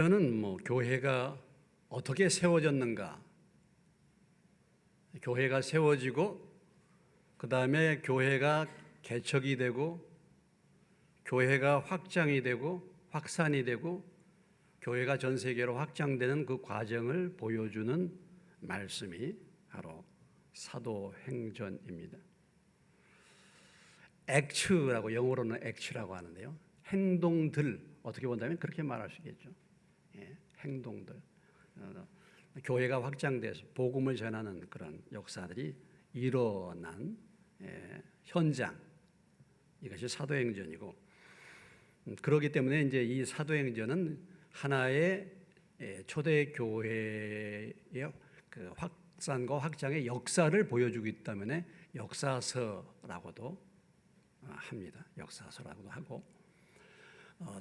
저는 교회가 어떻게 세워졌는가, 교회가 세워지고 그 다음에 교회가 개척이 되고 교회가 확장이 되고 확산이 되고 교회가 전 세계로 확장되는 그 과정을 보여주는 말씀이 바로 사도행전입니다. 액츠라고, 영어로는 액츠라고 하는데요, 행동들, 어떻게 본다면 그렇게 말할 수 있겠죠. 행동들, 교회가 확장돼서 복음을 전하는 그런 역사들이 일어난 현장, 이것이 사도행전이고, 그렇기 때문에 이제 이 사도행전은 하나의 초대 교회의 그 확산과 확장의 역사를 보여주고 있기 때문에 역사서라고도 합니다. 역사서라고도 하고,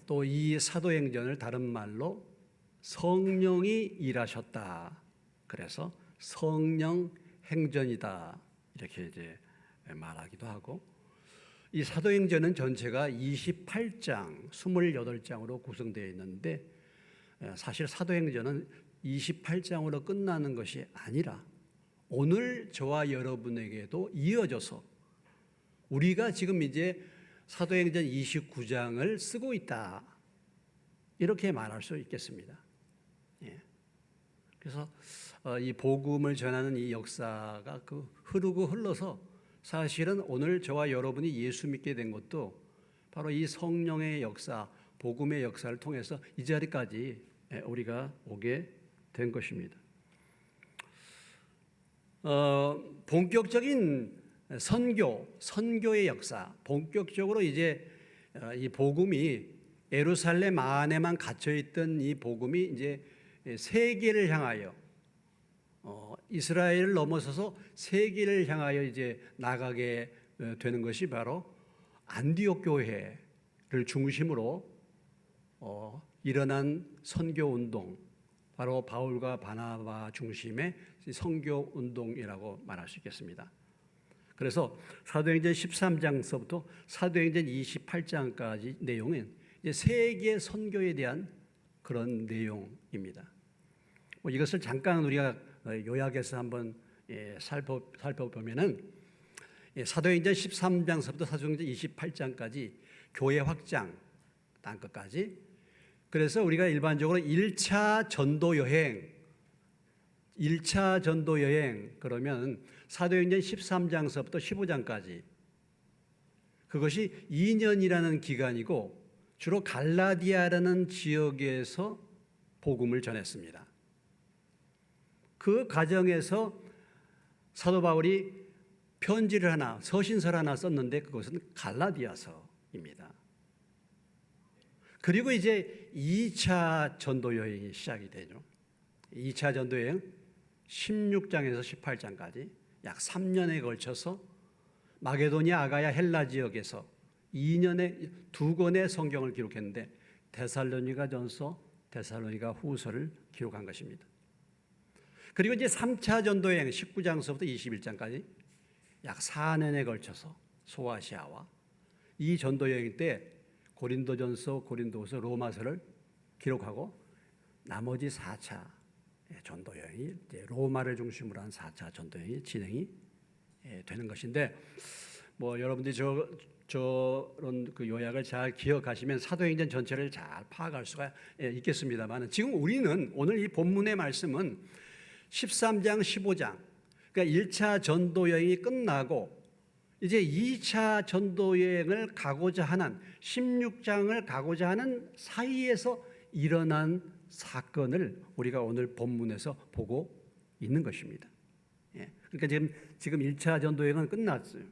또 이 사도행전을 다른 말로 성령이 일하셨다, 그래서 성령 행전이다, 이렇게 이제 말하기도 하고, 이 사도행전은 전체가 28장, 28장으로 구성되어 있는데, 사실 사도행전은 28장으로 끝나는 것이 아니라 오늘 저와 여러분에게도 이어져서 우리가 지금 이제 사도행전 29장을 쓰고 있다, 이렇게 말할 수 있겠습니다. 그래서 이 복음을 전하는 이 역사가 흐르고 흘러서 사실은 오늘 저와 여러분이 예수 믿게 된 것도 바로 이 성령의 역사, 복음의 역사를 통해서 이 자리까지 우리가 오게 된 것입니다. 본격적인 선교의 역사, 본격적으로 이제 이 복음이 예루살렘 안에만 갇혀 있던 이 복음이 이제 세계를 향하여, 이스라엘을 넘어서서 세계를 향하여 이제 나가게 되는 것이 바로 안디옥 교회를 중심으로 일어난 선교 운동, 바로 바울과 바나바 중심의 선교 운동이라고 말할 수 있겠습니다. 그래서 사도행전 13장서부터 사도행전 28장까지 내용은 이제 세계 선교에 대한 그런 내용입니다. 이것을 잠깐 우리가 요약해서 한번 살펴보면은, 사도행전 13장서부터 사도행전 28장까지 교회 확장 땅끝까지, 그래서 우리가 일반적으로 1차 전도 여행 그러면 사도행전 13장서부터 15장까지, 그것이 2년이라는 기간이고 주로 갈라디아라는 지역에서 복음을 전했습니다. 그 과정에서 사도 바울이 편지를 하나, 서신서를 하나 썼는데 그것은 갈라디아서입니다. 그리고 이제 2차 전도 여행이 시작이 되죠. 2차 전도 여행 16장에서 18장까지 약 3년에 걸쳐서 마게도니아, 아가야, 헬라 지역에서 2년에 2권의 성경을 기록했는데 데살로니가전서, 데살로니가 후서를 기록한 것입니다. 그리고 이제 3차 전도 여행 19장서부터 21장까지 약 4년에 걸쳐서 소아시아와 이 전도 여행 때 고린도전서, 고린도후서, 로마서를 기록하고, 나머지 4차 전도 여행이 이제 로마를 중심으로 한 4차 전도 여행이 진행이 되는 것인데, 여러분들이 저런 그 요약을 잘 기억하시면 사도행전 전체를 잘 파악할 수가 있겠습니다만, 지금 우리는 오늘 이 본문의 말씀은 13장, 15장, 그러니까 1차 전도 여행이 끝나고 이제 2차 전도 여행을 가고자 하는 16장을 가고자 하는 사이에서 일어난 사건을 우리가 오늘 본문에서 보고 있는 것입니다. 그러니까 지금 1차 전도 여행은 끝났어요.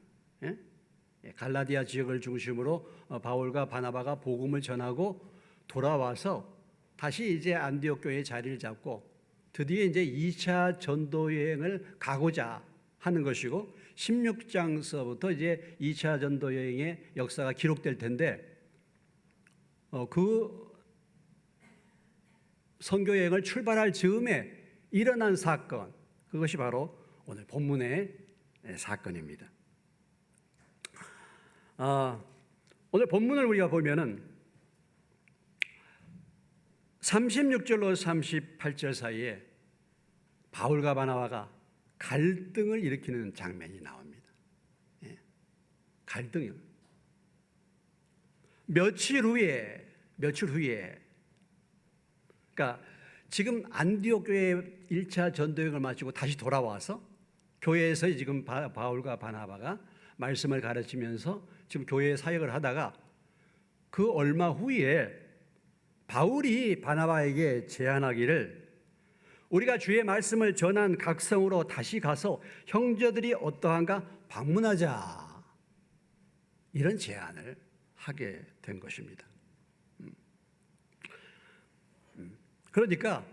갈라디아 지역을 중심으로 바울과 바나바가 복음을 전하고 돌아와서 다시 이제 안디옥 교회에 자리를 잡고 드디어 이제 2차 전도 여행을 가고자 하는 것이고, 16장서부터 이제 2차 전도 여행의 역사가 기록될 텐데, 그 선교 여행을 출발할 즈음에 일어난 사건, 그것이 바로 오늘 본문의 사건입니다. 오늘 본문을 우리가 보면은 36절로 38절 사이에 바울과 바나바가 갈등을 일으키는 장면이 나옵니다. 예, 갈등이요. 며칠 후에, 그러니까 지금 안디옥 교회 1차 전도여행을 마치고 다시 돌아와서 교회에서 지금 바울과 바나바가 말씀을 가르치면서 지금 교회 사역을 하다가 그 얼마 후에 바울이 바나바에게 제안하기를 우리가 주의 말씀을 전한 각 성으로 다시 가서 형제들이 어떠한가 방문하자, 이런 제안을 하게 된 것입니다. 그러니까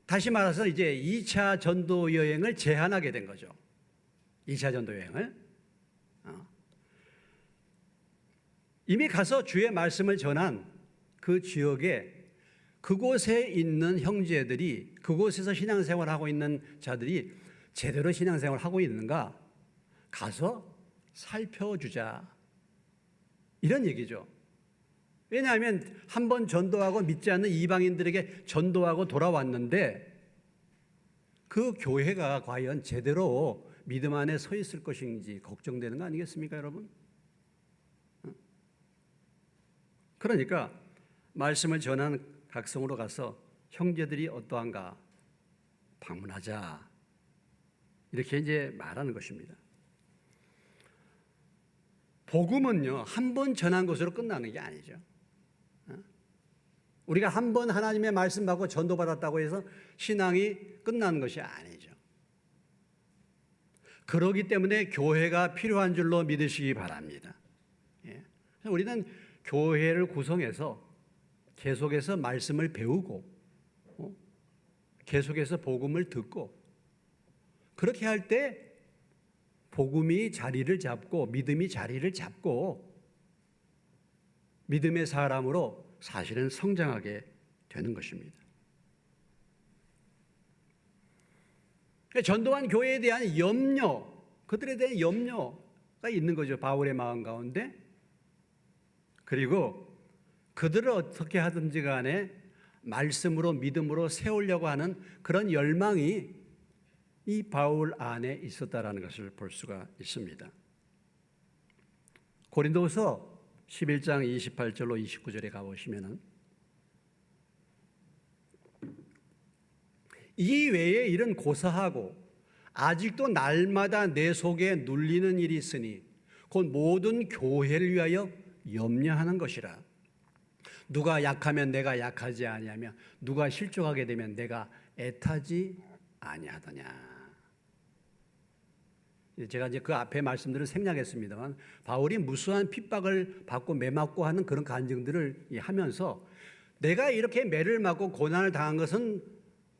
다시 말해서 이제 2차 전도 여행을 제안하게 된 거죠. 2차 전도 여행을. 이미 가서 주의 말씀을 전한 그 지역에 그곳에 있는 형제들이, 그곳에서 신앙생활하고 있는 자들이 제대로 신앙생활하고 있는가 가서 살펴주자, 이런 얘기죠. 왜냐하면 한번 전도하고 믿지 않는 이방인들에게 전도하고 돌아왔는데 그 교회가 과연 제대로 믿음 안에 서 있을 것인지 걱정되는 거 아니겠습니까, 여러분? 그러니까 말씀을 전한 각성으로 가서 형제들이 어떠한가 방문하자, 이렇게 이제 말하는 것입니다. 복음은요, 한 번 전한 것으로 끝나는 게 아니죠. 우리가 한 번 하나님의 말씀 받고 전도받았다고 해서 신앙이 끝나는 것이 아니죠. 그렇기 때문에 교회가 필요한 줄로 믿으시기 바랍니다. 우리는 교회를 구성해서 계속해서 말씀을 배우고 계속해서 복음을 듣고, 그렇게 할 때 복음이 자리를 잡고 믿음이 자리를 잡고 믿음의 사람으로 사실은 성장하게 되는 것입니다. 전도한 교회에 대한 염려, 그들에 대한 염려가 있는 거죠, 바울의 마음 가운데. 그리고 그들을 어떻게 하든지 간에 말씀으로 믿음으로 세우려고 하는 그런 열망이 이 바울 안에 있었다라는 것을 볼 수가 있습니다. 고린도서 11장 28절로 29절에 가보시면은 이 외에 일은 고사하고 아직도 날마다 내 속에 눌리는 일이 있으니 곧 모든 교회를 위하여 염려하는 것이라. 누가 약하면 내가 약하지 아니하며 누가 실족하게 되면 내가 애타지 아니하더냐. 제가 이제 그 앞에 말씀들을 생략했습니다만 바울이 무수한 핍박을 받고 매맞고 하는 그런 간증들을 하면서 내가 이렇게 매를 맞고 고난을 당한 것은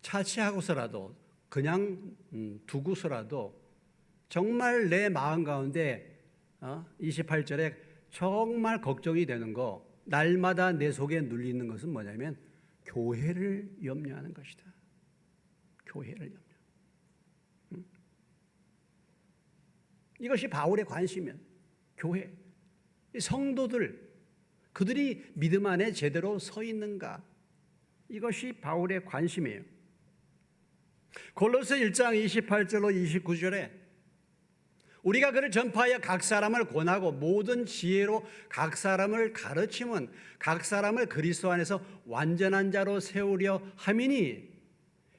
차치하고서라도 그냥 두고서라도 정말 내 마음 가운데 28절에 정말 걱정이 되는 거, 날마다 내 속에 눌리는 것은 뭐냐면 교회를 염려하는 것이다. 교회를 염려. 이것이 바울의 관심이면 교회, 성도들, 그들이 믿음 안에 제대로 서 있는가, 이것이 바울의 관심이에요. 골로새 1장 28절로 29절에 우리가 그를 전파하여 각 사람을 권하고 모든 지혜로 각 사람을 가르치면 각 사람을 그리스도 안에서 완전한 자로 세우려 함이니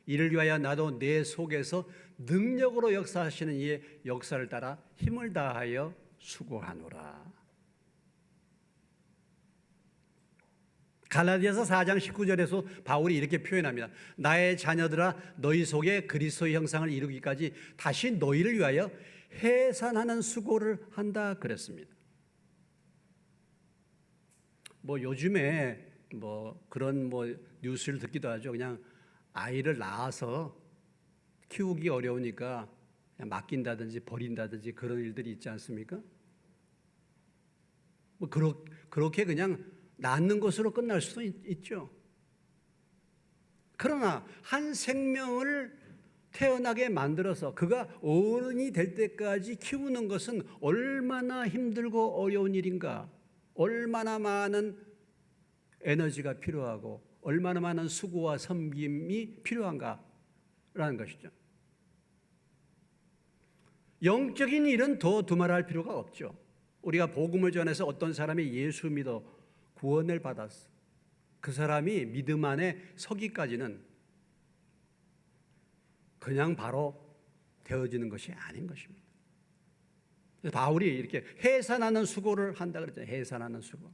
이를 위하여 나도 내 속에서 능력으로 역사하시는 이의 역사를 따라 힘을 다하여 수고하노라. 갈라디아서 4장 19절에서 바울이 이렇게 표현합니다. 나의 자녀들아, 너희 속에 그리스도의 형상을 이루기까지 다시 너희를 위하여 해산하는 수고를 한다 그랬습니다. 요즘에 그런 뉴스를 듣기도 하죠. 그냥 아이를 낳아서 키우기 어려우니까 그냥 맡긴다든지 버린다든지 그런 일들이 있지 않습니까? 그렇게 그냥 낳는 것으로 끝날 수도 있죠. 그러나 한 생명을 태어나게 만들어서 그가 어른이 될 때까지 키우는 것은 얼마나 힘들고 어려운 일인가, 얼마나 많은 에너지가 필요하고 얼마나 많은 수고와 섬김이 필요한가라는 것이죠. 영적인 일은 더 두말할 필요가 없죠. 우리가 복음을 전해서 어떤 사람이 예수 믿어 구원을 받았어. 그 사람이 믿음 안에 서기까지는 그냥 바로 되어지는 것이 아닌 것입니다. 바울이 이렇게 해산하는 수고를 한다 그랬잖아요. 해산하는 수고.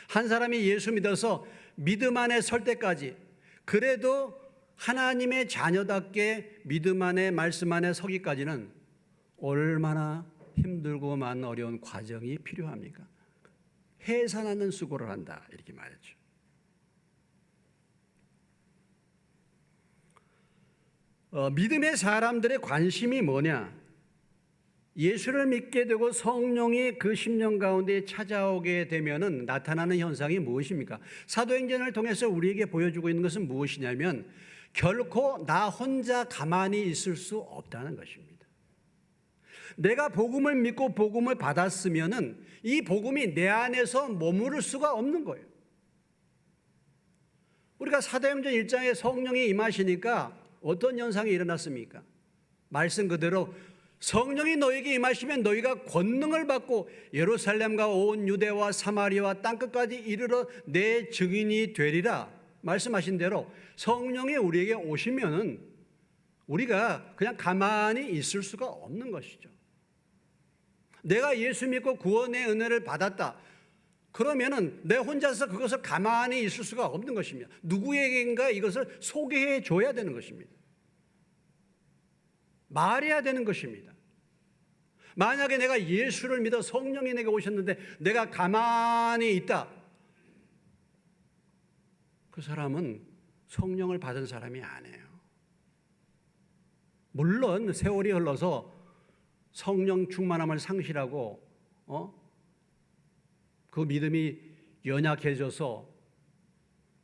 한 사람이 예수 믿어서 믿음 안에 설 때까지 그래도 하나님의 자녀답게 믿음 안에 말씀 안에 서기까지는 얼마나 힘들고 많은 어려운 과정이 필요합니까? 해산하는 수고를 한다 이렇게 말했죠. 믿음의 사람들의 관심이 뭐냐? 예수를 믿게 되고 성령이 그 심령 가운데 찾아오게 되면은 나타나는 현상이 무엇입니까? 사도행전을 통해서 우리에게 보여주고 있는 것은 무엇이냐면 결코 나 혼자 가만히 있을 수 없다는 것입니다. 내가 복음을 믿고 복음을 받았으면은 이 복음이 내 안에서 머무를 수가 없는 거예요. 우리가 사도행전 1장에 성령이 임하시니까 어떤 현상이 일어났습니까? 말씀 그대로 성령이 너에게 임하시면 너희가 권능을 받고 예루살렘과 온 유대와 사마리아와 땅끝까지 이르러 내 증인이 되리라. 말씀하신 대로 성령이 우리에게 오시면은 우리가 그냥 가만히 있을 수가 없는 것이죠. 내가 예수 믿고 구원의 은혜를 받았다. 그러면은 내 혼자서 그것을 가만히 있을 수가 없는 것입니다. 누구에게인가 이것을 소개해 줘야 되는 것입니다. 말해야 되는 것입니다. 만약에 내가 예수를 믿어 성령이 내게 오셨는데 내가 가만히 있다. 그 사람은 성령을 받은 사람이 아니에요. 물론 세월이 흘러서 성령 충만함을 상실하고 그 믿음이 연약해져서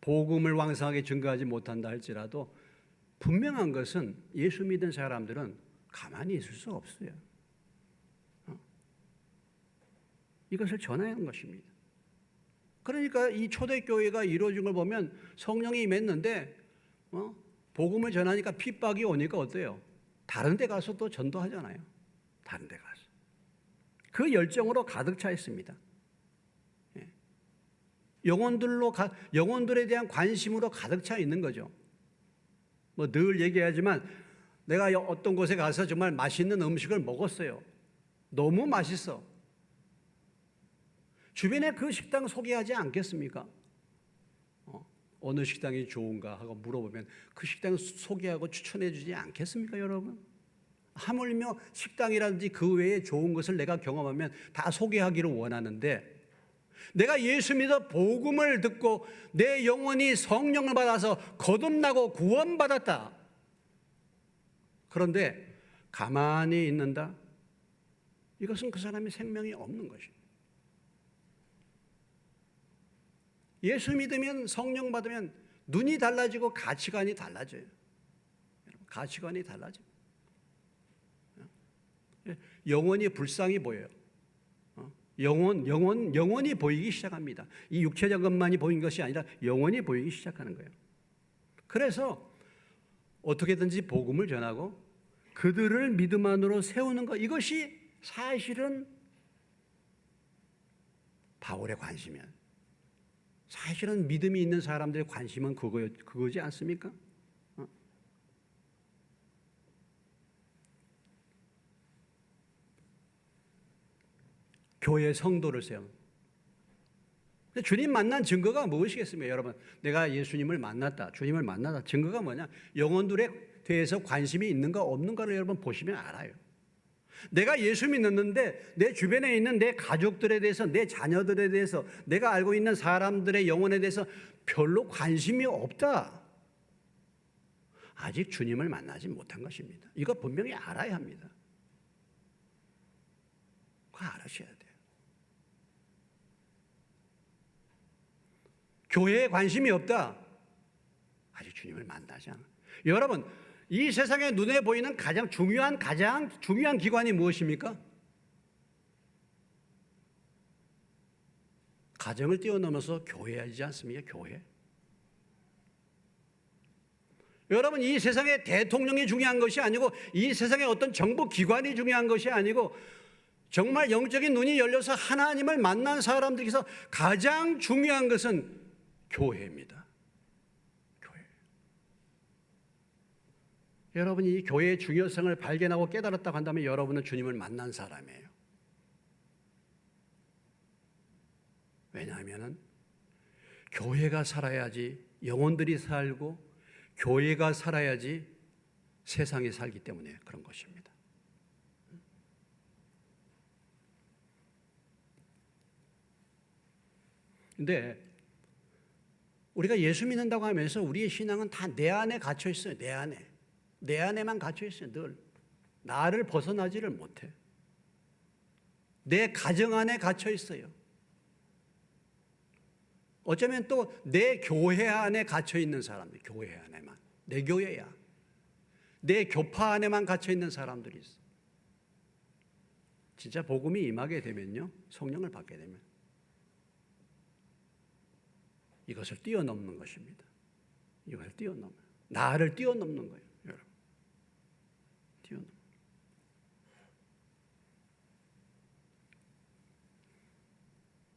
복음을 왕성하게 증거하지 못한다 할지라도 분명한 것은 예수 믿은 사람들은 가만히 있을 수 없어요. 이것을 전해야 하는 것입니다. 그러니까 이 초대교회가 이루어진 걸 보면 성령이 임했는데 복음을 전하니까 핍박이 오니까 어때요? 다른 데 가서 또 전도하잖아요. 다른 데 가서. 그 열정으로 가득 차 있습니다. 영혼들에 대한 관심으로 가득 차 있는 거죠. 뭐 늘 얘기하지만 내가 어떤 곳에 가서 정말 맛있는 음식을 먹었어요. 너무 맛있어. 주변에 그 식당 소개하지 않겠습니까? 어느 식당이 좋은가 하고 물어보면 그 식당 소개하고 추천해 주지 않겠습니까, 여러분? 하물며 식당이라든지 그 외에 좋은 것을 내가 경험하면 다 소개하기를 원하는데 내가 예수 믿어 복음을 듣고 내 영혼이 성령을 받아서 거듭나고 구원받았다. 그런데 가만히 있는다? 이것은 그 사람의 생명이 없는 것입니다. 예수 믿으면 성령 받으면 눈이 달라지고 가치관이 달라져요. 가치관이 달라져요. 영혼이 불쌍히 보여요. 영혼이 보이기 시작합니다. 이 육체적 것만이 보이는 것이 아니라 영혼이 보이기 시작하는 거예요. 그래서 어떻게든지 복음을 전하고 그들을 믿음 안으로 세우는 것, 이것이 사실은 바울의 관심이야. 사실은 믿음이 있는 사람들의 관심은 그거지 않습니까? 교회 성도를 세우는. 주님 만난 증거가 무엇이겠습니까, 여러분? 내가 예수님을 만났다, 주님을 만났다. 증거가 뭐냐? 영혼들에 대해서 관심이 있는가 없는가를 여러분 보시면 알아요. 내가 예수 믿는데 내 주변에 있는 내 가족들에 대해서, 내 자녀들에 대해서, 내가 알고 있는 사람들의 영혼에 대해서 별로 관심이 없다. 아직 주님을 만나지 못한 것입니다. 이거 분명히 알아야 합니다. 그거 알아셔야 돼요. 교회에 관심이 없다. 아직 주님을 만나지 않아. 여러분, 이 세상에 눈에 보이는 가장 중요한 기관이 무엇입니까? 가정을 뛰어넘어서 교회이지 않습니까? 교회. 여러분, 이 세상에 대통령이 중요한 것이 아니고 이 세상에 어떤 정부 기관이 중요한 것이 아니고 정말 영적인 눈이 열려서 하나님을 만난 사람들에게서 가장 중요한 것은 교회입니다. 교회. 여러분이 이 교회의 중요성을 발견하고 깨달았다고 한다면 여러분은 주님을 만난 사람이에요. 왜냐하면 교회가 살아야지 영혼들이 살고 교회가 살아야지 세상이 살기 때문에 그런 것입니다. 근데 우리가 예수 믿는다고 하면서 우리의 신앙은 다 내 안에 갇혀 있어요. 내 안에. 내 안에만 갇혀 있어요. 늘. 나를 벗어나지를 못해. 내 가정 안에 갇혀 있어요. 어쩌면 또 내 교회 안에 갇혀 있는 사람들, 교회 안에만. 내 교회야. 내 교파 안에만 갇혀 있는 사람들이 있어. 진짜 복음이 임하게 되면요, 성령을 받게 되면 이것을 뛰어넘는 것입니다. 이것을 뛰어넘어요. 나를 뛰어넘는 거예요, 여러분. 뛰어넘.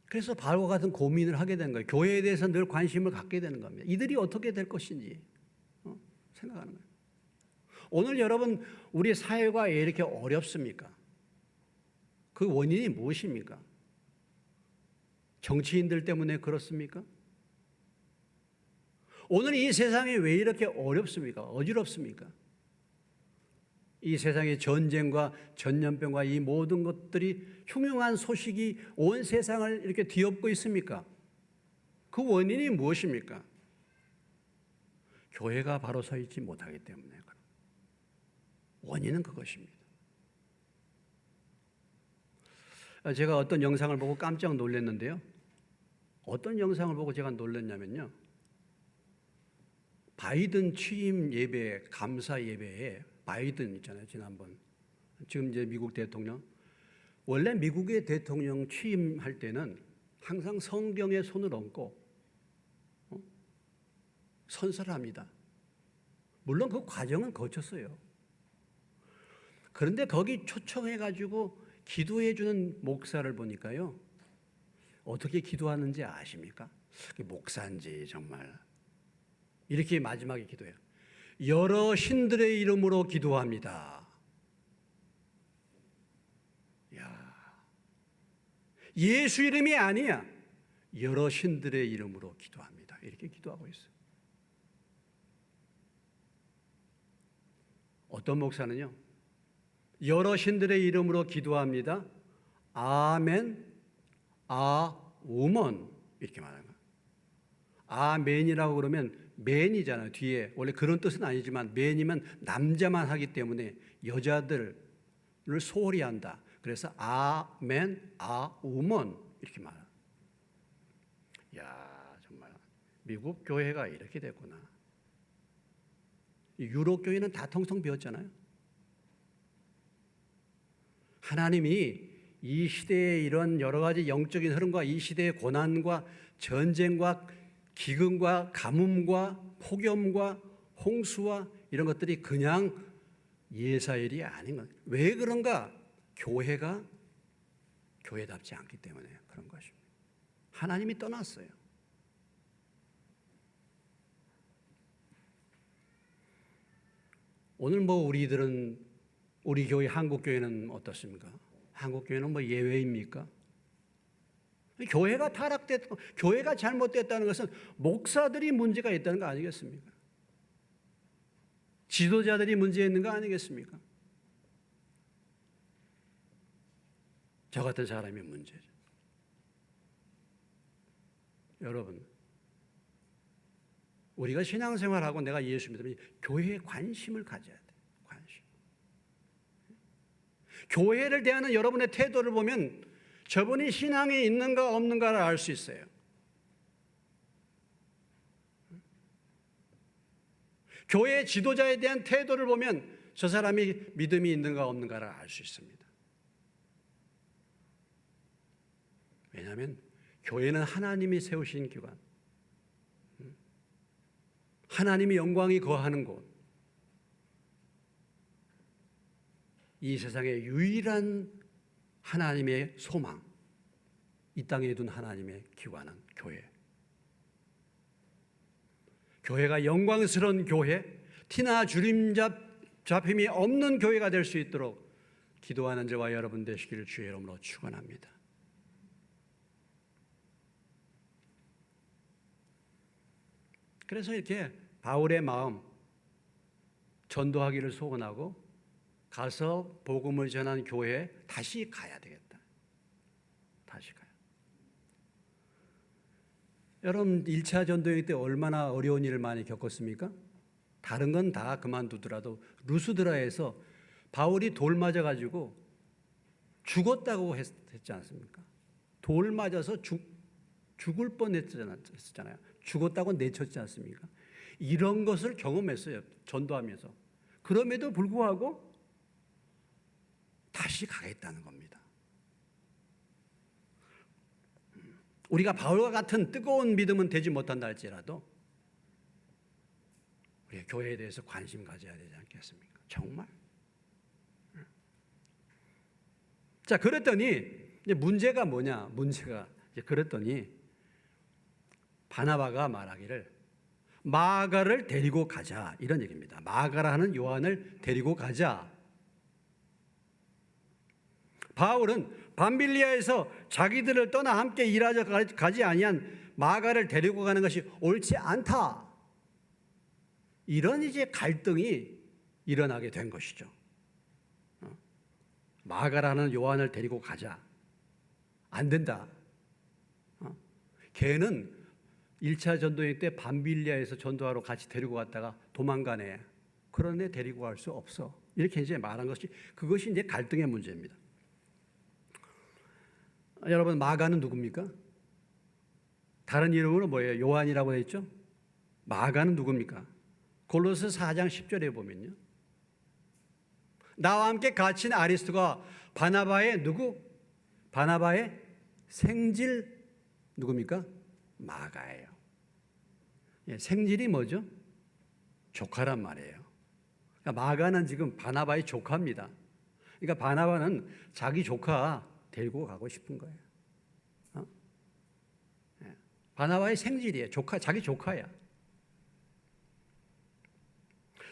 그래서 바울과 같은 고민을 하게 된 거예요. 교회에 대해서 늘 관심을 갖게 되는 겁니다. 이들이 어떻게 될 것인지 생각하는 거예요. 오늘 여러분, 우리 사회가 왜 이렇게 어렵습니까? 그 원인이 무엇입니까? 정치인들 때문에 그렇습니까? 오늘 이 세상이 왜 이렇게 어렵습니까? 어지럽습니까? 이 세상의 전쟁과 전염병과 이 모든 것들이 흉흉한 소식이 온 세상을 이렇게 뒤엎고 있습니까? 그 원인이 무엇입니까? 교회가 바로 서 있지 못하기 때문에 원인은 그것입니다. 제가 어떤 영상을 보고 깜짝 놀랐는데요. 어떤 영상을 보고 제가 놀랐냐면요. 바이든 취임 예배, 감사 예배에 바이든 있잖아요. 지난번. 지금 이제 미국 대통령. 원래 미국의 대통령 취임할 때는 항상 성경에 손을 얹고 선서를 합니다. 물론 그 과정은 거쳤어요. 그런데 거기 초청해가지고 기도해주는 목사를 보니까요. 어떻게 기도하는지 아십니까? 목사인지 정말. 이렇게 마지막에 기도해요. 여러 신들의 이름으로 기도합니다. 야, 예수 이름이 아니야. 여러 신들의 이름으로 기도합니다. 이렇게 기도하고 있어요. 어떤 목사는요, 여러 신들의 이름으로 기도합니다. 아멘, 아우먼 이렇게 말하는 거예요. 아멘이라고 그러면 맨이잖아요. 뒤에 원래 그런 뜻은 아니지만 맨이면 남자만 하기 때문에 여자들을 소홀히 한다. 그래서 아멘, 아우먼 이렇게 말해요. 야, 정말 미국 교회가 이렇게 됐구나. 유럽 교회는 다 텅텅 비었잖아요. 하나님이 이 시대의 이런 여러 가지 영적인 흐름과 이 시대의 고난과 전쟁과 기근과 가뭄과 폭염과 홍수와 이런 것들이 그냥 예사일이 아닌 거예요. 왜 그런가? 교회가 교회답지 않기 때문에 그런 것입니다. 하나님이 떠났어요. 오늘 우리들은 우리 교회 한국 교회는 어떻습니까? 한국 교회는 예외입니까? 교회가 타락됐고 교회가 잘못됐다는 것은 목사들이 문제가 있다는 거 아니겠습니까? 지도자들이 문제 있는 거 아니겠습니까? 저 같은 사람이 문제죠. 여러분, 우리가 신앙생활하고 내가 예수 믿으면 교회에 관심을 가져야 돼. 관심. 교회를 대하는 여러분의 태도를 보면 저분이 신앙이 있는가 없는가를 알 수 있어요. 교회 지도자에 대한 태도를 보면 저 사람이 믿음이 있는가 없는가를 알 수 있습니다. 왜냐하면 교회는 하나님이 세우신 기관, 하나님의 영광이 거하는 곳, 이 세상의 유일한 하나님의 소망, 이 땅에 둔 하나님의 기관은 교회. 교회가 영광스러운 교회, 티나 주림 잡힘이 없는 교회가 될 수 있도록 기도하는 저와 여러분 되시기를 주의 이름으로 축원합니다. 그래서 이렇게 바울의 마음, 전도하기를 소원하고 가서 복음을 전한 교회에 다시 가야 되겠다. 다시 가야. 여러분 1차 전도여행 때 얼마나 어려운 일을 많이 겪었습니까? 다른 건 다 그만두더라도 루스드라에서 바울이 돌 맞아가지고 죽었다고 했지 않습니까? 돌 맞아서 죽을 뻔했잖아요. 죽었다고 내쳤지 않습니까? 이런 것을 경험했어요. 전도하면서. 그럼에도 불구하고 다시 가겠다는 겁니다. 우리가 바울과 같은 뜨거운 믿음은 되지 못한다 할지라도 우리가 교회에 대해서 관심 가져야 되지 않겠습니까? 정말. 자, 그랬더니 이제 문제가 뭐냐? 문제가 이제 그랬더니 바나바가 말하기를 마가를 데리고 가자 이런 얘기입니다. 마가라 하는 요한을 데리고 가자. 바울은 밤빌리아에서 자기들을 떠나 함께 일하러 가지 아니한 마가를 데리고 가는 것이 옳지 않다. 이런 이제 갈등이 일어나게 된 것이죠. 마가라는 요한을 데리고 가자. 안 된다. 걔는 1차 전도여행 때 밤빌리아에서 전도하러 같이 데리고 갔다가 도망가네. 그런 애 데리고 갈 수 없어. 이렇게 이제 말한 것이 그것이 이제 갈등의 문제입니다. 여러분 마가는 누굽니까? 다른 이름으로 뭐예요? 요한이라고 했죠? 마가는 누굽니까? 골로새 4장 10절에 보면요. 나와 함께 갇힌 아리스도가 바나바의 누구? 바나바의 생질 누굽니까? 마가예요. 예, 생질이 뭐죠? 조카란 말이에요. 그러니까 마가는 지금 바나바의 조카입니다. 그러니까 바나바는 자기 조카 데리고 가고 싶은 거예요. 예, 바나바의 생질이에요. 조카, 자기 조카야.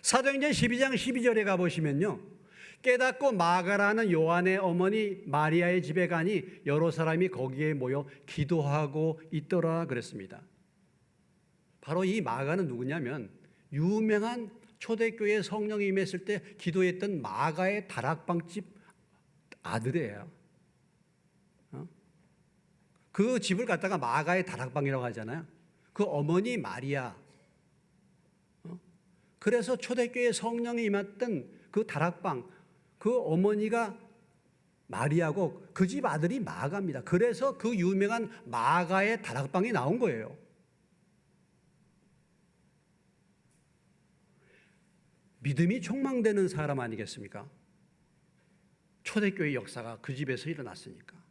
사도행전 12장 12절에 가보시면요. 깨닫고 마가라는 요한의 어머니 마리아의 집에 가니 여러 사람이 거기에 모여 기도하고 있더라 그랬습니다. 바로 이 마가는 누구냐면 유명한 초대교회 성령이 임했을 때 기도했던 마가의 다락방집 아들이에요. 그 집을 갖다가 마가의 다락방이라고 하잖아요. 그 어머니 마리아. 그래서 초대교회 성령이 임했던 그 다락방, 그 어머니가 마리아고 그 집 아들이 마가입니다. 그래서 그 유명한 마가의 다락방이 나온 거예요. 믿음이 촉망되는 사람 아니겠습니까? 초대교회 역사가 그 집에서 일어났으니까.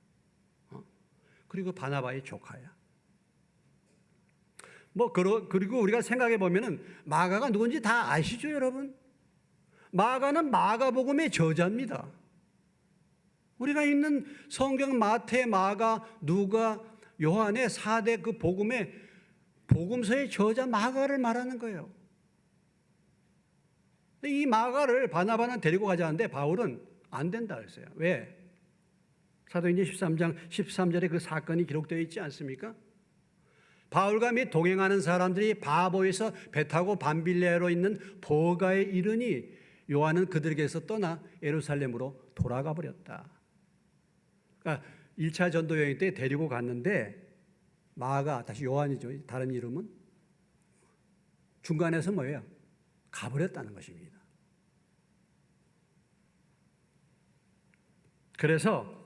그리고 바나바의 조카야. 그리고 우리가 생각해 보면은 마가가 누군지 다 아시죠, 여러분? 마가는 마가복음의 저자입니다. 우리가 읽는 성경 마태, 마가, 누가, 요한의 4대 그 복음서의 저자 마가를 말하는 거예요. 이 마가를 바나바는 데리고 가자는데 바울은 안 된다 그랬어요. 왜? 사도행전 13장 13절에 그 사건이 기록되어 있지 않습니까? 바울과 및 동행하는 사람들이 바보에서 배 타고 밤빌레아로 있는 버가에 이르니 요한은 그들에게서 떠나 예루살렘으로 돌아가 버렸다. 그러니까 1차 전도 여행 때 데리고 갔는데 마가, 다시 요한이죠. 다른 이름은 중간에서 뭐예요? 가버렸다는 것입니다. 그래서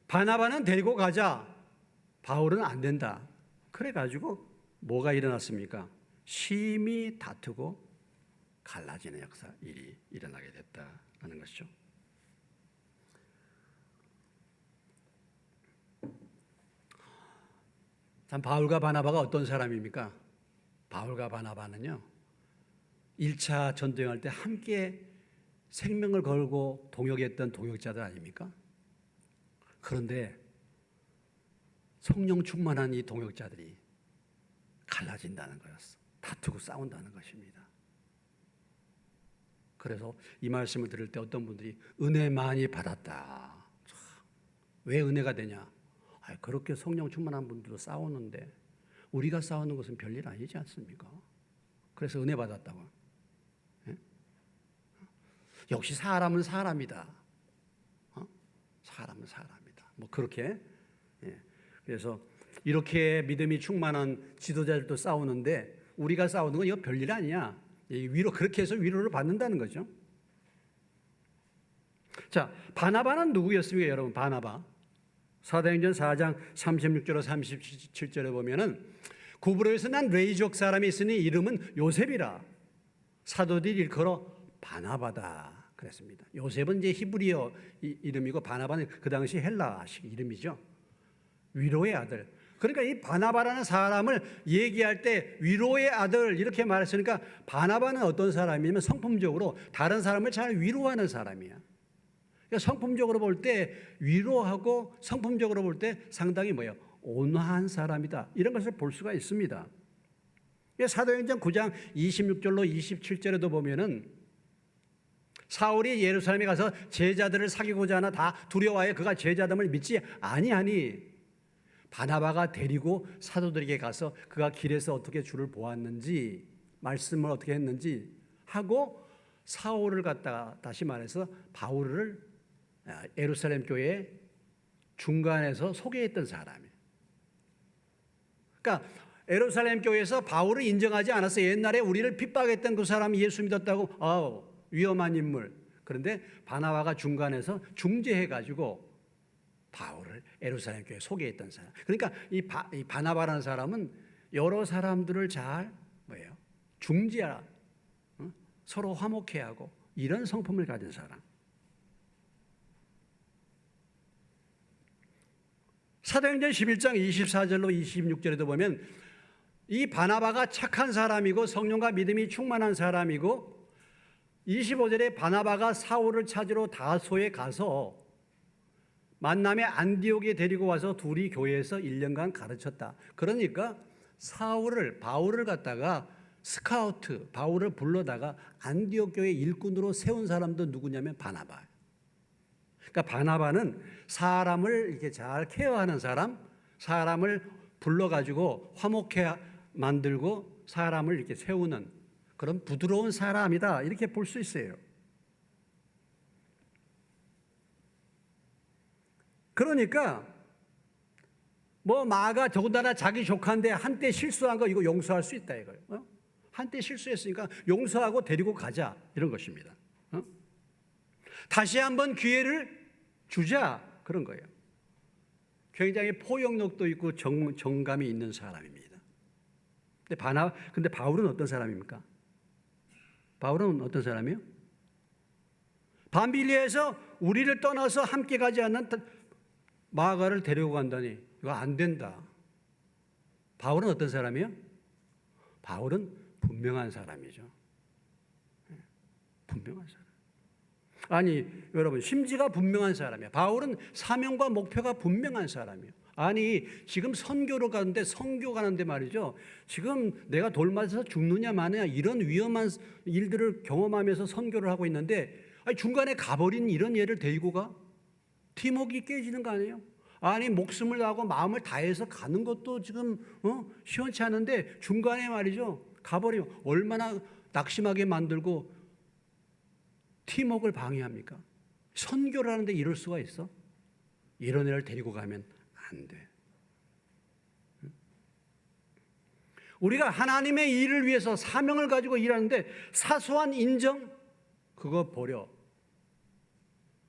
바나바는 데리고 가자. 바울은 안 된다. 그래가지고 뭐가 일어났습니까? 심히 다투고 갈라지는 일이 일어나게 됐다는 것이죠. 참 바울과 바나바가 어떤 사람입니까? 바울과 바나바는요, 1차 전도여행할 때 함께 생명을 걸고 동역했던 동역자들 아닙니까? 그런데 성령 충만한 이 동역자들이 갈라진다는 거였어. 다투고 싸운다는 것입니다. 그래서 이 말씀을 들을 때 어떤 분들이 은혜 많이 받았다. 왜 은혜가 되냐? 그렇게 성령 충만한 분들도 싸우는데 우리가 싸우는 것은 별일 아니지 않습니까? 그래서 은혜 받았다고. 예? 역시 사람은 사람이다. 사람은 사람이다. 뭐 그렇게. 예. 그래서 이렇게 믿음이 충만한 지도자들도 싸우는데 우리가 싸우는 건 이거 별일 아니야. 위로 그렇게 해서 위로를 받는다는 거죠. 자, 바나바는 누구였습니까, 여러분? 바나바. 사도행전 4장 36절로 37절에 보면은 구브로에서 난 레이족 사람이 있으니 이름은 요셉이라. 사도들이 일컬어 바나바다 그랬습니다. 요셉은 이제 히브리어 이름이고 바나바는 그 당시 헬라식 이름이죠. 위로의 아들. 그러니까 이 바나바라는 사람을 얘기할 때 위로의 아들 이렇게 말했으니까 바나바는 어떤 사람이냐면 성품적으로 다른 사람을 잘 위로하는 사람이야. 그러니까 성품적으로 볼 때 위로하고 성품적으로 볼 때 상당히 뭐예요? 온화한 사람이다. 이런 것을 볼 수가 있습니다. 사도행전 9장 26절로 27절에도 보면은 사울이 예루살렘에 가서 제자들을 사귀고자 하나 다 두려워하여 그가 제자됨을 믿지 아니하니 바나바가 데리고 사도들에게 가서 그가 길에서 어떻게 주를 보았는지 말씀을 어떻게 했는지 하고 사울을 갖다가 다시 말해서 바울을 예루살렘 교회 중간에서 소개했던 사람이에요. 그러니까 예루살렘 교회에서 바울을 인정하지 않았어. 옛날에 우리를 핍박했던 그 사람이 예수 믿었다고 위험한 인물. 그런데 바나바가 중간에서 중재해가지고 바울을 예루살렘 교회에 소개했던 사람. 그러니까 이 바나바라는 사람은 여러 사람들을 잘 중재하라, 서로 화목해 하고 이런 성품을 가진 사람. 사도행전 11장 24절로 26절에도 보면 이 바나바가 착한 사람이고 성령과 믿음이 충만한 사람이고 25절에 바나바가 사울을 찾으러 다소에 가서 만남에 안디옥에 데리고 와서 둘이 교회에서 1년간 가르쳤다. 그러니까 바울을 갖다가 스카우트, 바울을 불러다가 안디옥 교회 일꾼으로 세운 사람도 누구냐면 바나바예요. 그러니까 바나바는 사람을 이렇게 잘 케어하는 사람, 사람을 불러가지고 화목해 만들고 사람을 이렇게 세우는 그런 부드러운 사람이다. 이렇게 볼 수 있어요. 그러니까 마가 더군다나 자기 조카인데 한때 실수한 거 이거 용서할 수 있다 이거예요. 한때 실수했으니까 용서하고 데리고 가자 이런 것입니다. 다시 한번 기회를 주자 그런 거예요. 굉장히 포용력도 있고 정감이 있는 사람입니다. 근데 바울은 어떤 사람입니까? 바울은 어떤 사람이요? 밤빌리에서 우리를 떠나서 함께 가지 않는 마가를 데리고 간다니 이거 안 된다. 바울은 어떤 사람이요? 바울은 분명한 사람이죠. 분명한 사람. 아니 여러분 심지가 분명한 사람이야. 바울은 사명과 목표가 분명한 사람이에요. 아니 지금 선교 가는데 말이죠. 지금 내가 돌 맞아서 죽느냐 마느냐 이런 위험한 일들을 경험하면서 선교를 하고 있는데 중간에 가버린 이런 얘를 데리고 가? 팀워크가 깨지는 거 아니에요? 아니 목숨을 다하고 마음을 다해서 가는 것도 지금 시원치 않은데 중간에 말이죠. 가버리면 얼마나 낙심하게 만들고 팀워크를 방해합니까? 선교를 하는데 이럴 수가 있어? 이런 애를 데리고 가면 안 돼. 우리가 하나님의 일을 위해서 사명을 가지고 일하는데 사소한 인정 그거 버려.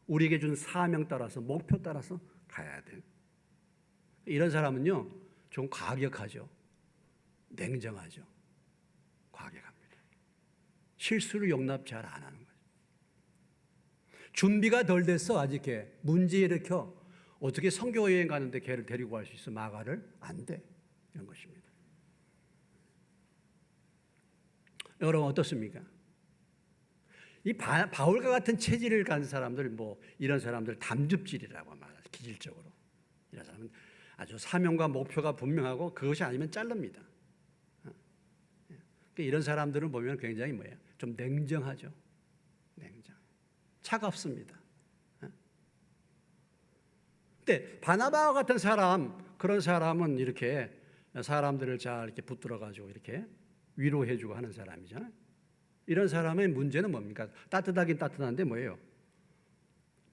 우리에게 준 사명 따라서 목표 따라서 가야 돼. 이런 사람은요 좀 과격하죠. 냉정하죠. 과격합니다. 실수를 용납 잘 안 하는 거죠. 준비가 덜 됐어. 아직 걔 문제 일으켜 어떻게 선교 여행 가는데 걔를 데리고 갈 수 있어? 마가를? 안 돼. 이런 것입니다. 여러분 어떻습니까? 이 바울과 같은 체질을 가진 사람들, 뭐 이런 사람들 담즙질이라고 말하죠. 기질적으로 이런 사람은 아주 사명과 목표가 분명하고 그것이 아니면 자릅니다. 이런 사람들은 보면 굉장히 뭐예요? 좀 냉정하죠. 냉정, 차갑습니다. 근데 바나바와 같은 사람, 그런 사람은 이렇게 사람들을 잘 이렇게 붙들어 가지고 이렇게 위로해주고 하는 사람이잖아요. 이런 사람의 문제는 뭡니까? 따뜻하긴 따뜻한데 뭐예요?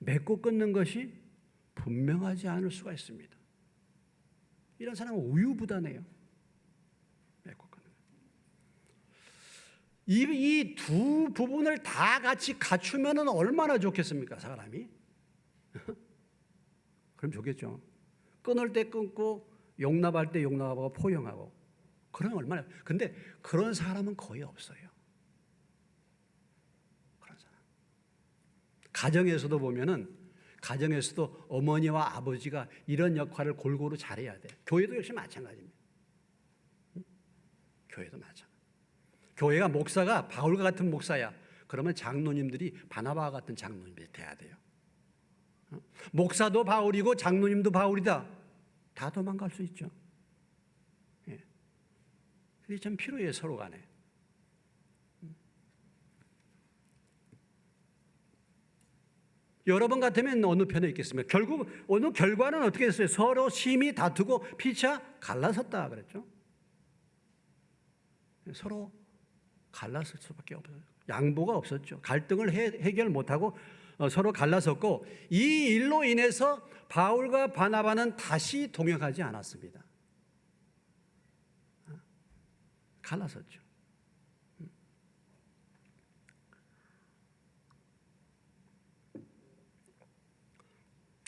맺고 끊는 것이 분명하지 않을 수가 있습니다. 이런 사람은 우유부단해요. 맺고 끊는 것. 이 두 부분을 다 같이 갖추면 얼마나 좋겠습니까, 사람이? 그럼 좋겠죠. 끊을 때 끊고 용납할 때 용납하고 포용하고. 그러면 얼마나. 근데 그런 사람은 거의 없어요. 그런 사람. 가정에서도 보면은 가정에서도 어머니와 아버지가 이런 역할을 골고루 잘해야 돼. 교회도 역시 마찬가지입니다. 교회도 마찬가지. 교회가 목사가 바울과 같은 목사야. 그러면 장로님들이 바나바와 같은 장로님들이 돼야 돼요. 목사도 바울이고 장로님도 바울이다. 다 도망갈 수 있죠. 예. 그게 참 필요해요, 서로 간에. 여러분 같으면 어느 편에 있겠습니까? 결국 오늘 결과는 어떻게 됐어요? 서로 심히 다투고 피차 갈라섰다 그랬죠. 서로 갈랐을 수밖에 없어요. 양보가 없었죠. 갈등을 해결 못하고 서로 갈라섰고, 이 일로 인해서 바울과 바나바는 다시 동역하지 않았습니다. 갈라섰죠.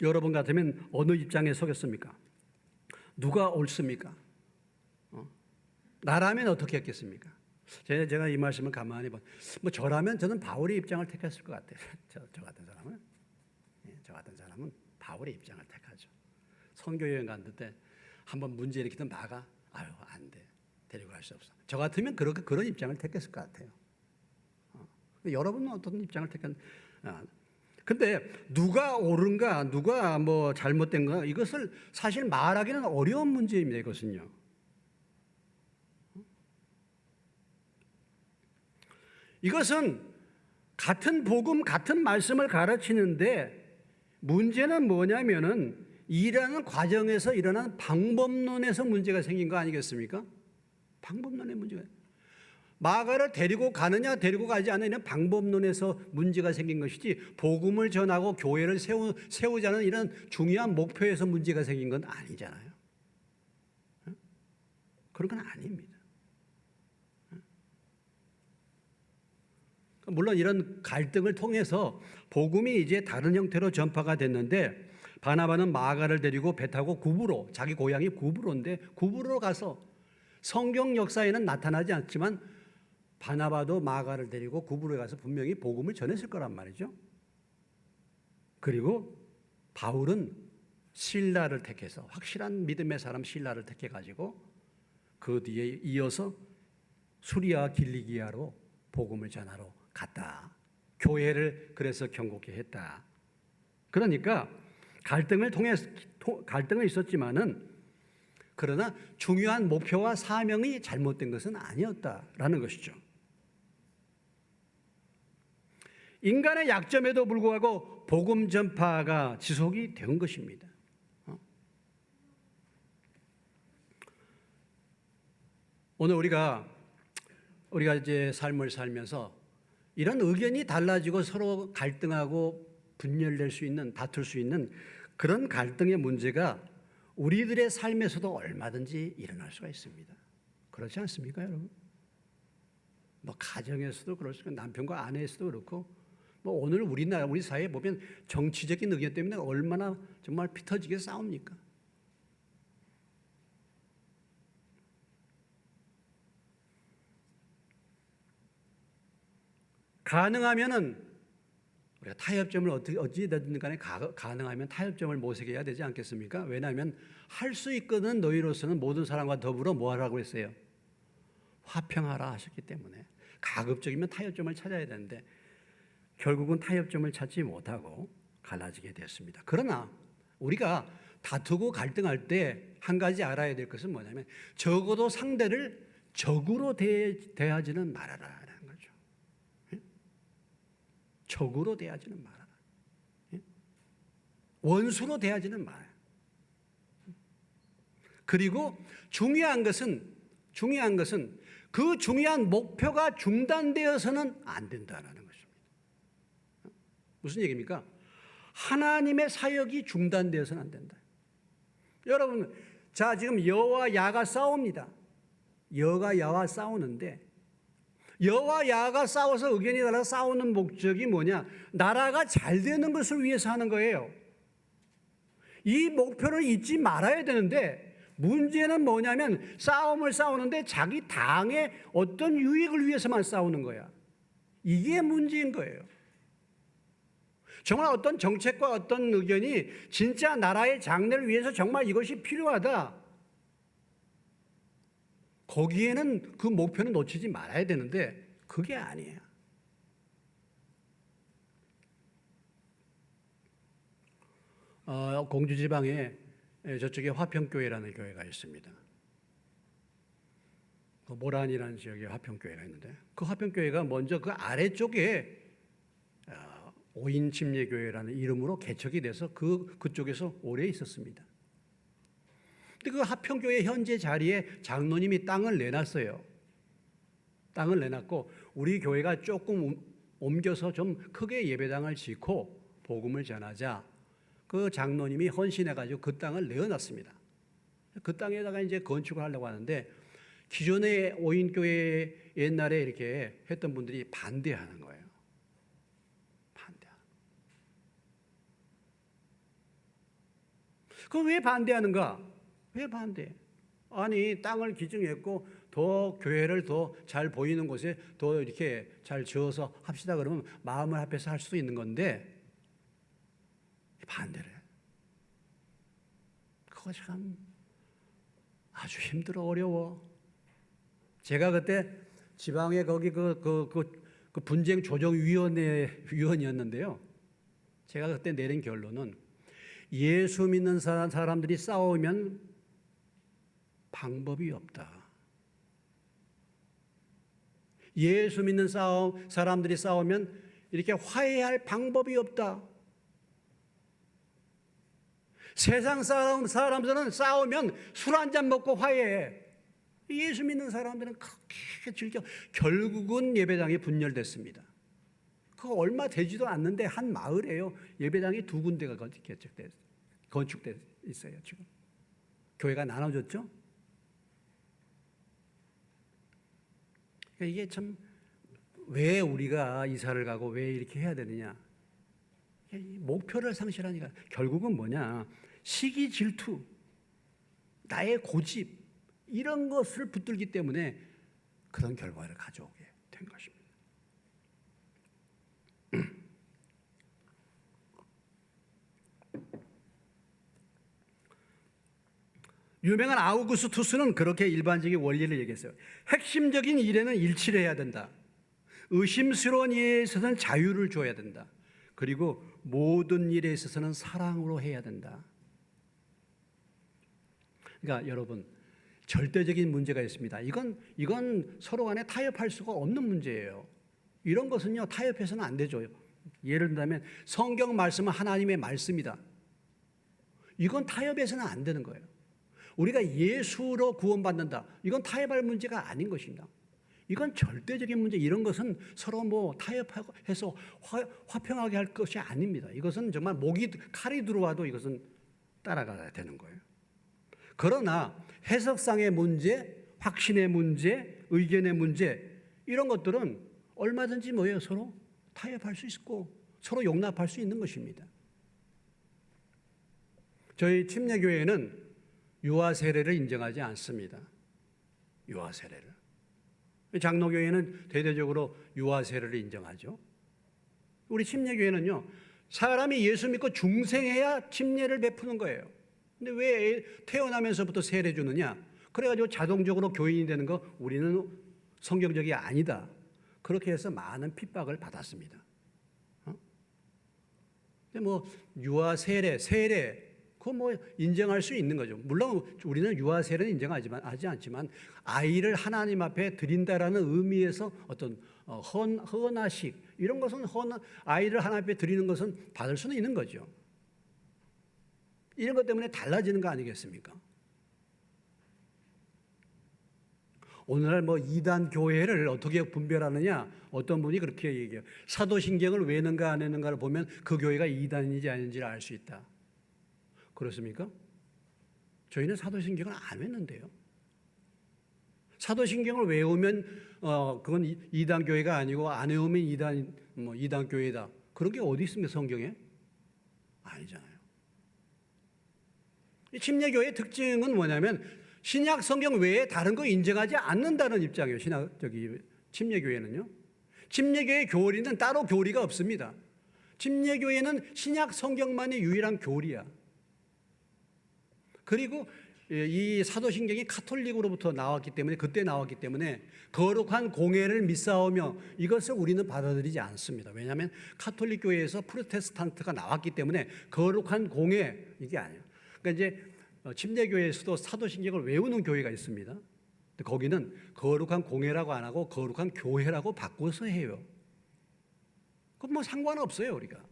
여러분 같으면 어느 입장에 서겠습니까? 누가 옳습니까? 나라면 어떻게 했겠습니까? 제가 이 말씀을 가만히 뭐 저라면 저는 바울의 입장을 택했을 것 같아요. 저 같은 사람은, 저 같은 사람은 바울의 입장을 택하죠. 선교 여행 갔는데 한번 문제 일으키던 나가, 아유 안 돼, 데리고 갈 수 없어. 저 같으면 그런 입장을 택했을 것 같아요. 여러분은 어떤 입장을 택한? 근데 누가 옳은가, 누가 뭐 잘못된가, 이것을 사실 말하기는 어려운 문제입니다. 이것은요. 이것은 같은 복음, 같은 말씀을 가르치는데 문제는 뭐냐면은 일하는 과정에서 일어나는 방법론에서 문제가 생긴 거 아니겠습니까? 방법론의 문제가. 마가를 데리고 가느냐 데리고 가지 않느냐 방법론에서 문제가 생긴 것이지, 복음을 전하고 교회를 세우자는 이런 중요한 목표에서 문제가 생긴 건 아니잖아요. 그런 건 아닙니다. 물론 이런 갈등을 통해서 복음이 이제 다른 형태로 전파가 됐는데, 바나바는 마가를 데리고 배 타고 구브로, 자기 고향이 구브로인데 구브로로 가서, 성경 역사에는 나타나지 않지만 바나바도 마가를 데리고 구브로에 가서 분명히 복음을 전했을 거란 말이죠. 그리고 바울은 실라를 택해서, 확실한 믿음의 사람 실라를 택해가지고 그 뒤에 이어서 수리아 길리기아로 복음을 전하러 갔다. 교회를 그래서 경고케 했다. 그러니까 갈등은 있었지만은, 그러나 중요한 목표와 사명이 잘못된 것은 아니었다라는 것이죠. 인간의 약점에도 불구하고 복음 전파가 지속이 된 것입니다. 오늘 우리가 이제 삶을 살면서 이런 의견이 달라지고 서로 갈등하고 분열될 수 있는, 다툴 수 있는 그런 갈등의 문제가 우리들의 삶에서도 얼마든지 일어날 수가 있습니다. 그렇지 않습니까, 여러분? 뭐 가정에서도 그럴 수 있고, 남편과 아내에서도 그렇고, 뭐 오늘 우리나라, 우리 사회에 보면 정치적인 의견 때문에 얼마나 정말 피 터지게 싸웁니까? 가능하면은 우리가 타협점을 어찌되든 간에 가능하면 타협점을 모색해야 되지 않겠습니까? 왜냐하면 할 수 있거든 너희로서는 모든 사람과 더불어 뭐 하라고 했어요? 화평하라 하셨기 때문에 가급적이면 타협점을 찾아야 되는데 결국은 타협점을 찾지 못하고 갈라지게 됐습니다. 그러나 우리가 다투고 갈등할 때 한 가지 알아야 될 것은 뭐냐면 적어도 상대를 적으로 대하지는 말아라라는 거죠. 적으로 대하지는 말아라. 원수로 대하지는 말아요. 그리고 중요한 것은 그 중요한 목표가 중단되어서는 안 된다는 것입니다. 무슨 얘기입니까? 하나님의 사역이 중단되어서는 안 된다. 여러분, 자 지금 여와 야가 싸웁니다. 여가 야와 싸우는데 여와 야가 싸워서 의견이 달라 싸우는 목적이 뭐냐? 나라가 잘 되는 것을 위해서 하는 거예요. 이 목표를 잊지 말아야 되는데 문제는 뭐냐면 싸움을 싸우는데 자기 당의 어떤 유익을 위해서만 싸우는 거야. 이게 문제인 거예요. 정말 어떤 정책과 어떤 의견이 진짜 나라의 장래를 위해서 정말 이것이 필요하다. 거기에는 그 목표는 놓치지 말아야 되는데 그게 아니에요. 공주지방에 저쪽에 화평교회라는 교회가 있습니다. 모란이라는 지역에 화평교회가 있는데 그 화평교회가 먼저 그 아래쪽에 오인침례교회라는 이름으로 개척이 돼서 그쪽에서 오래 있었습니다. 근데 그 화평교회 현재 자리에 장로님이 땅을 내놨어요. 땅을 내놨고 우리 교회가 조금 옮겨서 좀 크게 예배당을 짓고 복음을 전하자. 그 장로님이 헌신해가지고 그 땅을 내어놨습니다. 그 땅에다가 이제 건축을 하려고 하는데 기존의 오인교회 옛날에 이렇게 했던 분들이 반대하는 거예요. 그럼 왜 반대하는가? 왜 반대? 아니 땅을 기증했고 더 교회를 더 잘 보이는 곳에 더 이렇게 잘 지어서 합시다 그러면 마음을 합해서 할 수 있는 건데 반대를 해. 그거 참 아주 힘들어 어려워. 제가 그때 지방에 거기 그 분쟁 조정위원회 위원이었는데요. 제가 그때 내린 결론은 예수 믿는 사람들이 싸우면 방법이 없다. 예수 믿는 사람들이 싸우면 이렇게 화해할 방법이 없다. 세상 사람들은 싸우면 술 한잔 먹고 화해해. 예수 믿는 사람들은 그렇게 즐겨. 결국은 예배당이 분열됐습니다. 그거 얼마 되지도 않는데 한 마을에요. 예배당이 2군데가 건축돼 있어요. 지금 교회가 나눠졌죠. 그러니까 이게 참 왜 우리가 이사를 가고 왜 이렇게 해야 되느냐? 목표를 상실하니까 결국은 뭐냐? 시기 질투, 나의 고집 이런 것을 붙들기 때문에 그런 결과를 가져오게 된 것입니다. 유명한 아우구스투스는 그렇게 일반적인 원리를 얘기했어요. 핵심적인 일에는 일치를 해야 된다. 의심스러운 일에 있어서는 자유를 줘야 된다. 그리고 모든 일에 있어서는 사랑으로 해야 된다. 그러니까 여러분 절대적인 문제가 있습니다. 이건 서로 간에 타협할 수가 없는 문제예요. 이런 것은요 타협해서는 안 되죠. 예를 들면 성경 말씀은 하나님의 말씀이다. 이건 타협해서는 안 되는 거예요. 우리가 예수로 구원받는다. 이건 타협할 문제가 아닌 것입니다. 이건 절대적인 문제. 이런 것은 서로 뭐 타협해서 화평하게 할 것이 아닙니다. 이것은 정말 칼이 들어와도 이것은 따라가야 되는 거예요. 그러나 해석상의 문제, 확신의 문제, 의견의 문제 이런 것들은 얼마든지 뭐예요? 서로 타협할 수 있고 서로 용납할 수 있는 것입니다. 저희 침례교회는 유아 세례를 인정하지 않습니다. 유아 세례를. 장로교회는 대대적으로 유아 세례를 인정하죠. 우리 침례교회는요, 사람이 예수 믿고 중생해야 침례를 베푸는 거예요. 근데 왜 태어나면서부터 세례 주느냐? 그래가지고 자동적으로 교인이 되는 거 우리는 성경적이 아니다. 그렇게 해서 많은 핍박을 받았습니다. 근데 뭐 유아 세례 그거 뭐 인정할 수 있는 거죠. 물론 우리는 유아 세례는 인정하지 않지만 아이를 하나님 앞에 드린다라는 의미에서 어떤 헌화식 이런 것은 아이를 하나님 앞에 드리는 것은 받을 수는 있는 거죠. 이런 것 때문에 달라지는 거 아니겠습니까? 오늘날 뭐 이단 교회를 어떻게 분별하느냐? 어떤 분이 그렇게 얘기해요. 사도신경을 외는가 안 외는가를 보면 그 교회가 이단인지 아닌지를 알 수 있다. 그렇습니까? 저희는 사도신경을 안 외는데요. 사도신경을 외우면 그건 이단 교회가 아니고 안 외우면 이단 교회다. 그런 게 어디 있습니까? 성경에? 아니잖아요. 이 침례교회의 특징은 뭐냐면 신약 성경 외에 다른 거 인정하지 않는다는 입장이에요. 침례교회는요. 침례교회 교리는 따로 교리가 없습니다. 침례교회는 신약 성경만이 유일한 교리야. 그리고 이 사도신경이 카톨릭으로부터 그때 나왔기 때문에 거룩한 공예를 믿사오며 이것을 우리는 받아들이지 않습니다. 왜냐하면 카톨릭 교회에서 프로테스탄트가 나왔기 때문에 거룩한 공예 이게 아니에요. 그러니까 이제 침례교회에서도 사도신경을 외우는 교회가 있습니다. 근데 거기는 거룩한 공예라고 안 하고 거룩한 교회라고 바꿔서 해요. 그건 뭐 상관없어요, 우리가.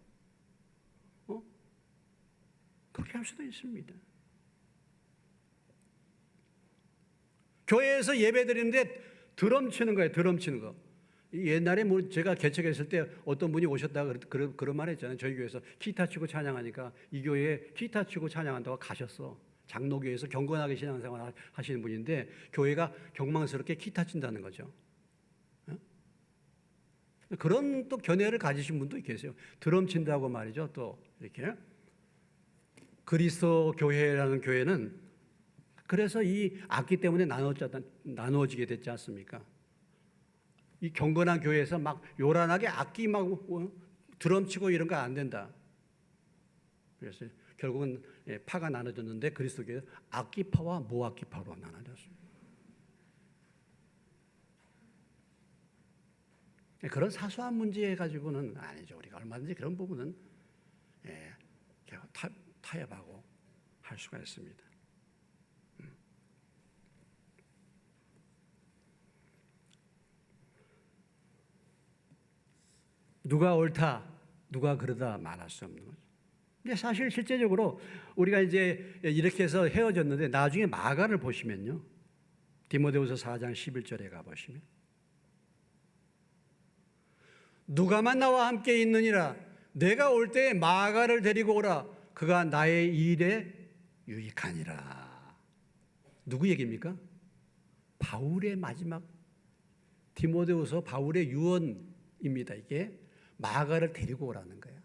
그렇게 할 수도 있습니다. 교회에서 예배 드리는데 드럼 치는 거예요. 드럼 치는 거. 옛날에 뭐 제가 개척했을 때 어떤 분이 오셨다가 그런 말 했잖아요. 저희 교회에서 기타 치고 찬양하니까 이 교회에 기타 치고 찬양한다고 가셨어. 장로교회에서 경건하게 신앙생활 하시는 분인데 교회가 경망스럽게 기타 친다는 거죠. 그런 또 견해를 가지신 분도 계세요. 드럼 친다고 말이죠. 또 이렇게 그리스도 교회라는 교회는 그래서 이 악기 때문에 나누어지게 됐지 않습니까? 이 경건한 교회에서 막 요란하게 악기 막 드럼 치고 이런 거 안 된다. 그래서 결국은 파가 나눠졌는데 그리스도교회 악기파와 무악기파로 나눠졌습니다. 그런 사소한 문제 가지고는 아니죠. 우리가 얼마든지 그런 부분은 타협하고 할 수가 있습니다. 누가 옳다, 누가 그러다 말할 수 없는 거죠. 근데 사실 실제적으로 우리가 이제 이렇게 해서 헤어졌는데 나중에 마가를 보시면요. 디모데후서 4장 11절에 가보시면 누가만 나와 함께 있느니라 내가 올 때에 마가를 데리고 오라 그가 나의 일에 유익하니라. 누구 얘기입니까? 바울의 마지막 디모데후서 바울의 유언입니다. 이게 마가를 데리고 오라는 거예요.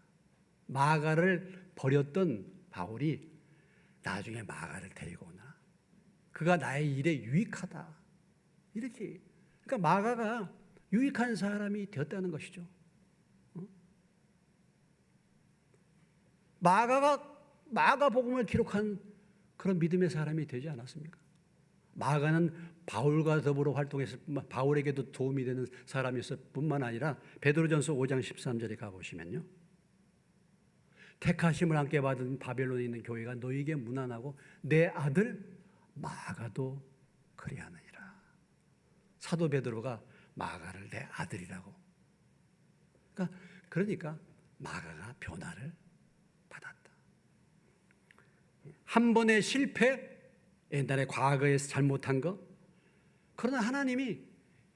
마가를 버렸던 바울이 나중에 마가를 데리고 오나. 그가 나의 일에 유익하다. 이렇게. 그러니까 마가가 유익한 사람이 되었다는 것이죠. 마가복음을 기록한 그런 믿음의 사람이 되지 않았습니까? 마가는 바울과 더불어 활동했을 뿐만 바울에게도 도움이 되는 사람이었을 뿐만 아니라 베드로전서 5장 13절에 가보시면요. 택하심을 함께 받은 바벨론에 있는 교회가 너희에게 문안하고 내 아들 마가도 그리하느니라. 사도 베드로가 마가를 내 아들이라고. 그러니까 마가가 변화를 받았다. 한 번의 실패, 옛날에 과거에서 잘못한 거, 그러나 하나님이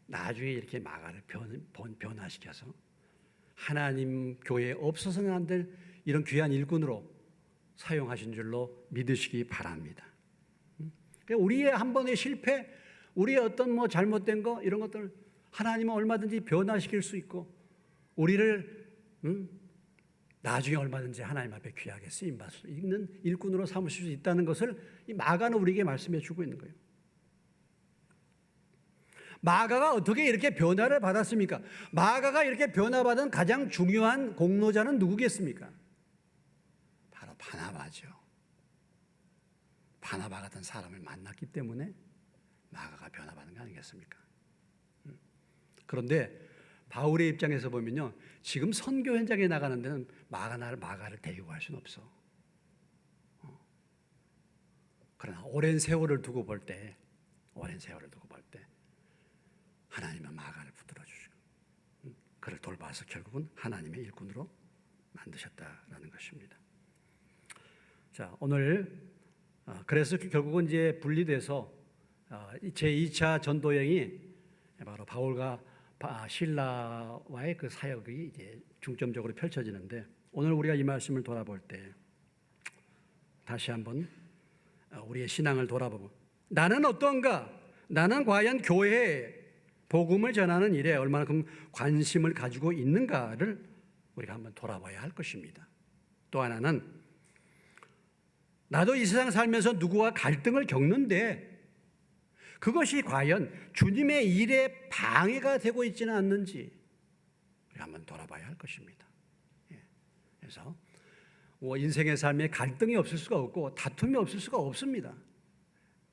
나중에 이렇게 마가를 변화시켜서 하나님 교회에 없어서는 안 될 이런 귀한 일꾼으로 사용하신 줄로 믿으시기 바랍니다. 우리의 한 번의 실패, 우리의 어떤 뭐 잘못된 거 이런 것들 하나님은 얼마든지 변화시킬 수 있고 우리를 나중에 얼마든지 하나님 앞에 귀하게 쓰임받을 수 있는 일꾼으로 삼으실 수 있다는 것을 이 마가는 우리에게 말씀해 주고 있는 거예요. 마가가 어떻게 이렇게 변화를 받았습니까? 마가가 이렇게 변화받은 가장 중요한 공로자는 누구겠습니까? 바로 바나바죠. 바나바 같은 사람을 만났기 때문에 마가가 변화받은 거 아니겠습니까? 그런데 바울의 입장에서 보면요, 지금 선교 현장에 나가는 데는 마가를 데리고 갈 수는 없어. 그러나 오랜 세월을 두고 볼 때 하나님은 마가를 붙들어 주시고 그를 돌봐서 결국은 하나님의 일꾼으로 만드셨다라는 것입니다. 자, 오늘 그래서 결국은 이제 분리돼서 제2차 전도 여행이 바로 바울과 실라와의 그 사역이 이제 중점적으로 펼쳐지는데, 오늘 우리가 이 말씀을 돌아볼 때 다시 한번 우리의 신앙을 돌아보고, 나는 어떤가? 나는 과연 교회에 복음을 전하는 일에 얼마만큼 관심을 가지고 있는가를 우리가 한번 돌아봐야 할 것입니다. 또 하나는, 나도 이 세상 살면서 누구와 갈등을 겪는데 그것이 과연 주님의 일에 방해가 되고 있지는 않는지 우리가 한번 돌아봐야 할 것입니다. 그래서 인생의 삶에 갈등이 없을 수가 없고 다툼이 없을 수가 없습니다.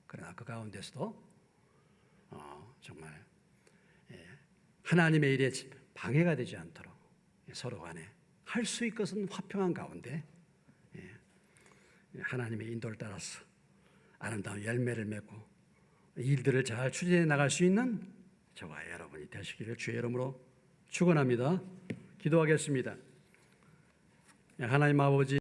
그러나 그 가운데서도 정말 하나님의 일에 방해가 되지 않도록 서로 간에 할 수 있는 것은 화평한 가운데 하나님의 인도를 따라서 아름다운 열매를 맺고 일들을 잘 추진해 나갈 수 있는 저와 여러분이 되시기를 주의 이름으로 축원합니다. 기도하겠습니다. 하나님 아버지,